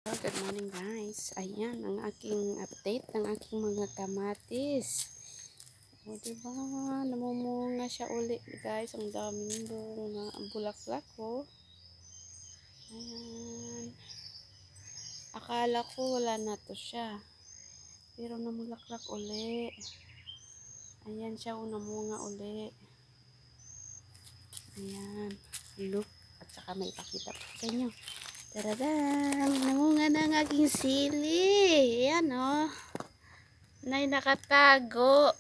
Good morning guys. Ayan ang aking update ng aking mga kamatis. O diba, namumunga siya uli guys. Ang daming bunga. Ang bulaklak ko. Ayan. Akala ko wala na to siya. Pero namulaklak uli. Ayan siya, namunga uli. Ayan. Look. At saka may ipakita po sa inyo. Taradang! Namunga na ang aking sili. Ayan o. Nay nakatago.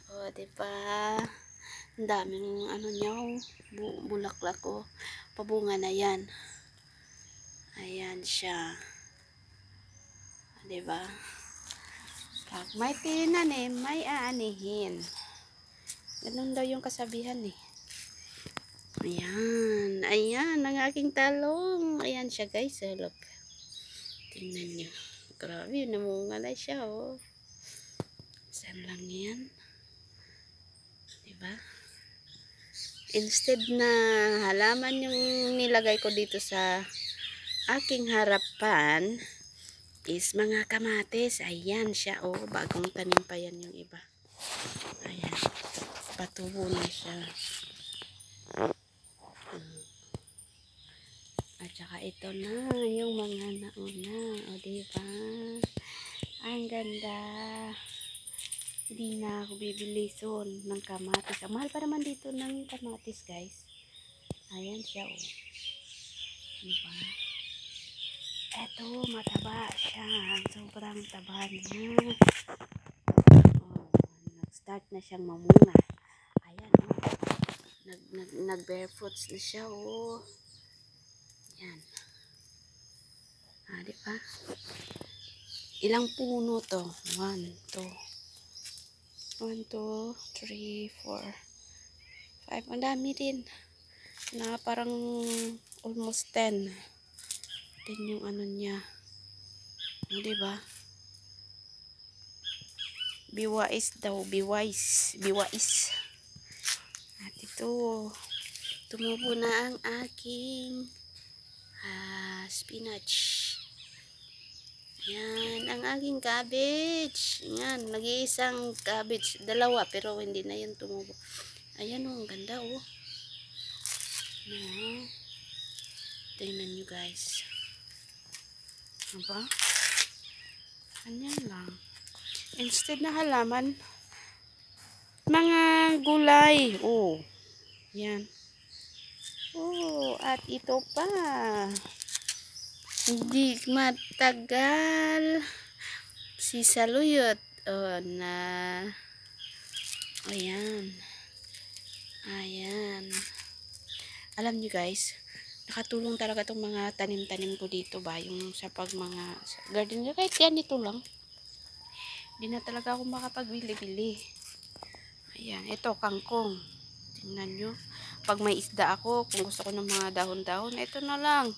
O, diba? Ang daming ano niya o. Bulaklak o. Pabunga na yan. Ayan siya. Diba? Pag may tinanim, may aanihin. Ganun daw yung kasabihan eh. Ayan. Ayan ang aking talong. Ayan siya guys. Look. Tingnan nyo. Grabe. Namunga na siya oh. Saan lang yan? Diba? Instead na halaman yung nilagay ko dito sa aking harapan is mga kamatis. Ayan siya oh. Bagong tanim pa yan yung iba. Ayan. Patubo na siya. At saka ito na yung mga nauna. O diba? Ang ganda. Hindi na ako bibili soon ng kamatis. Ang mahal pa naman dito ng kamatis guys. Ayan siya o. Diba? Eto, mataba siya. Sobrang taba niya. O, nag-start na siyang mamunga. Ayan o. Nag-bear fruits na siya o. Yan. Diba? Ilang puno to? 1, 2, 3, 4, 5. Ang dami din. Na parang almost 10. Din yung ano niya. Diba? Biwais daw. Biwais. At ito. Tumubo na ang aking spinach. Yan, ang aking cabbage. Yan, nag-iisang cabbage. 2, pero hindi na yan tumubo. Ayan oh, ang ganda oh. Yan. Tingnan nyo guys. Diba? Ganyan lang. Instead na halaman, mga gulay. Oh, yan. Oh, at ito pa. Hindi matagal si saluyot na ayan alam nyo guys, nakatulong talaga itong mga tanim-tanim ko dito ba, yung sa pag mga garden, kahit yan ito lang, hindi na talaga ako makapagbili-bili. Ayan, ito kangkong, tingnan nyo, pag may isda ako, kung gusto ko ng mga dahon-dahon, ito na lang,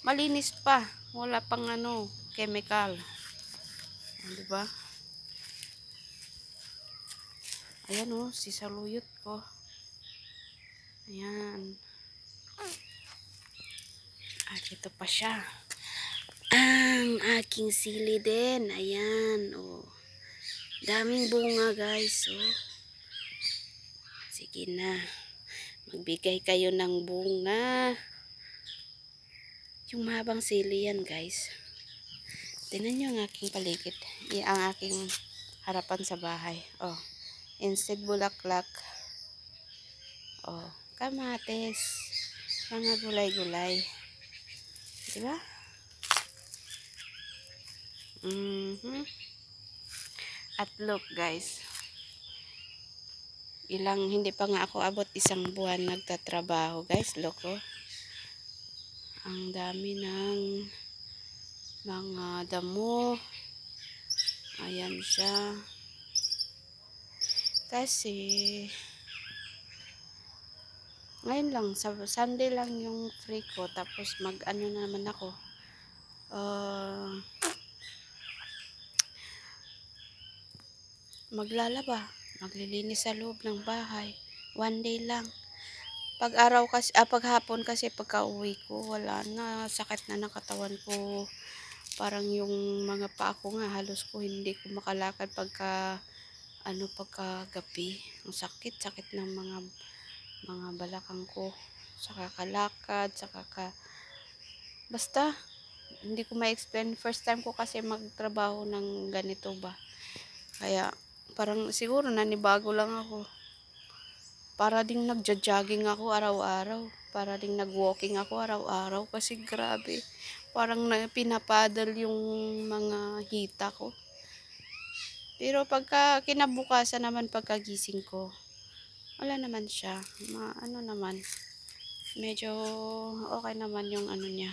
malinis pa, wala pang ano, chemical. Diba? Ayan oh, si saluyot ko. Ayan. At ito pa siya. Ang aking sili din. Ayan oh. Daming bunga guys oh. Sige na. Magbigay kayo ng bunga. Yung mahabang sili yan guys. Tingnan nyo ang aking paligid. Ang aking harapan sa bahay. Oh. Instead bulaklak. Oh. Kamatis. Mga gulay-gulay. Diba? At look guys. Hindi pa nga ako abot 1 buwan nagtatrabaho guys. Look oh. Ang dami ng mga damo. Ayan siya. Kasi ngayon lang, sa Sunday lang yung free ko. Tapos mag-ano naman ako. Maglalaba. Maglilinis sa loob ng bahay. 1 day lang. Pag araw kasi, pag hapon kasi pagka-uwi ko, wala na, sakit na ng katawan ko. Parang yung mga paa ko nga, halos ko hindi ko makalakad pagka gabi. Ang sakit ng mga balakang ko. Sa kakalakad, basta, hindi ko ma-explain. First time ko kasi magtrabaho ng ganito ba. Kaya, parang siguro nanibago lang ako. Para ding nagja-jogging ako araw-araw. Para ding nag-walking ako araw-araw. Kasi grabe, parang pinapadal yung mga hita ko. Pero pagka kinabukasan naman pagkagising ko, wala naman siya. Ano naman, medyo okay naman yung ano niya.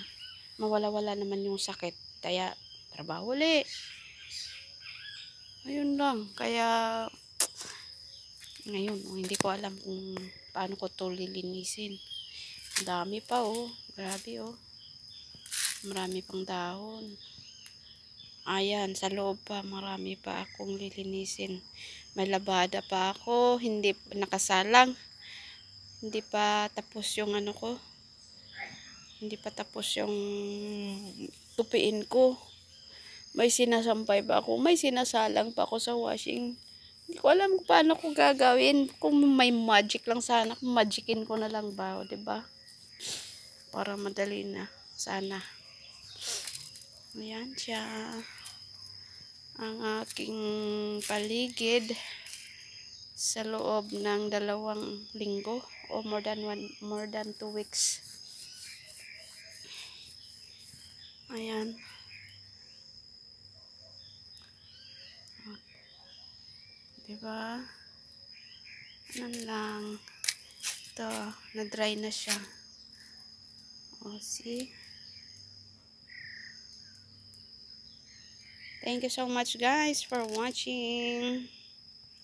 Mawala-wala naman yung sakit. Kaya, trabaho uli. Ayun lang. Kaya, ngayon, hindi ko alam kung paano ko to lilinisin. Dami pa oh. Grabe oh. Marami pang dahon. Ayan, sa loob pa, marami pa akong lilinisin. May labada pa ako, hindi nakasalang. Hindi pa tapos yung ano ko. Hindi pa tapos yung tupiin ko. May sinasampay pa ako. May sinasalang pa ako sa washing. Hindi ko alam kung paano ko gagawin. Kung may magic lang sana. Kung magicin ko na lang ba, o diba? Para madali na. Sana. Ayan siya. Ang aking paligid sa loob ng 2 linggo o more than 2 weeks. Ayan. Diba? Ano lang. Ito, na-dry na siya. O, see? Thank you so much guys for watching.